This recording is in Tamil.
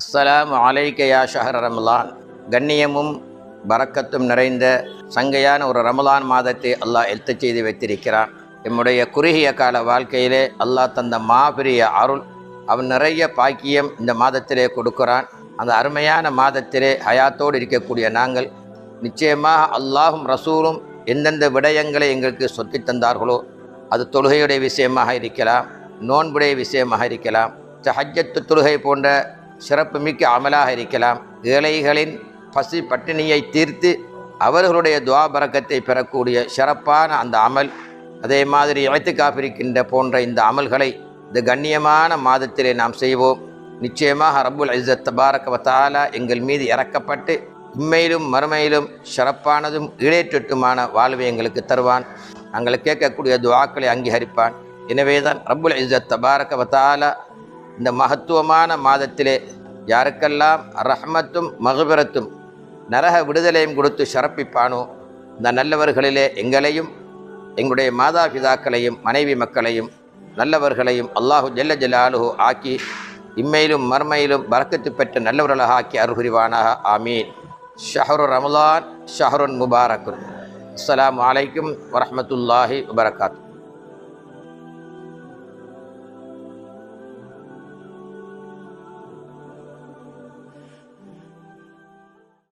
அஸ்ஸலாமு அலைக்க யா ஷஹர் ரமலான். கண்ணியமும் பரக்கத்தும் நிறைந்த சங்கையான ஒரு ரமலான் மாதத்தை அல்லாஹ் எழுத்தச் செய்து வைத்திருக்கிறான். நம்முடைய குறுகிய கால வாழ்க்கையிலே அல்லாஹ் தந்த மாபெரிய அருள், அவன் நிறைய பாக்கியம் இந்த மாதத்திலே கொடுக்குறான். அந்த அருமையான மாதத்திலே ஹயாத்தோடு இருக்கக்கூடிய நாங்கள் நிச்சயமாக அல்லாஹும் ரசூலும் எந்தெந்த விடயங்களை எங்களுக்கு சொல்லி தந்தார்களோ, அது தொழுகையுடைய விஷயமாக இருக்கலாம், நோன்புடைய விஷயமாக இருக்கலாம், தஹஜ்ஜத் தொழுகை போன்ற சிறப்பு மிக்க அமலாக இருக்கலாம், ஏழைகளின் பசி பட்டினியை தீர்த்து அவர்களுடைய துஆ பரக்கத்தை பெறக்கூடிய சிறப்பான அந்த அமல், அதே மாதிரி இஅ்திகாஃப் இருக்கின்ற போன்ற இந்த அமல்களை இந்த கண்ணியமான மாதத்திலே நாம் செய்வோம். நிச்சயமாக ரப்புல் இஸ்ஸத் தபாரக வ தஆலா எங்கள் மீது இறக்கப்பட்டு இம்மையிலும் மறுமையிலும் சிறப்பானதும் ஈடேற்றட்டுமான வாழ்வை எங்களுக்கு தருவான். நாங்கள் கேட்கக்கூடிய துஆக்களை அங்கீகரிப்பான். எனவே தான் ரப்புல் இஸ்ஸத் தபாரக வ தஆலா இந்த மகத்துவமான மாதத்திலே யாருக்கெல்லாம் ரஹ்மத்தும் மக்பிரத்தும் நரக விடுதலையும் கொடுத்து சிறப்பிப்பானோ, இந்த நல்லவர்களிலே எங்களையும் எங்களுடைய மாதா பிதாக்களையும் மனைவி மக்களையும் நல்லவர்களையும் அல்லாஹு ஜல்ல ஜலாலுஹு ஆக்கி இம்மையிலும் மர்மையிலும் பரக்கத்து பெற்ற நல்லவர்களாக ஆக்கி அருள்புரிவானாக. ஆமீன். ஷஹ்ரு ரமலான் ஷஹ்ருன் முபாரக்குன். அஸ்ஸலாமு அலைக்கும் வரஹ்மத்துல்லாஹி வபரகாத்துஹு.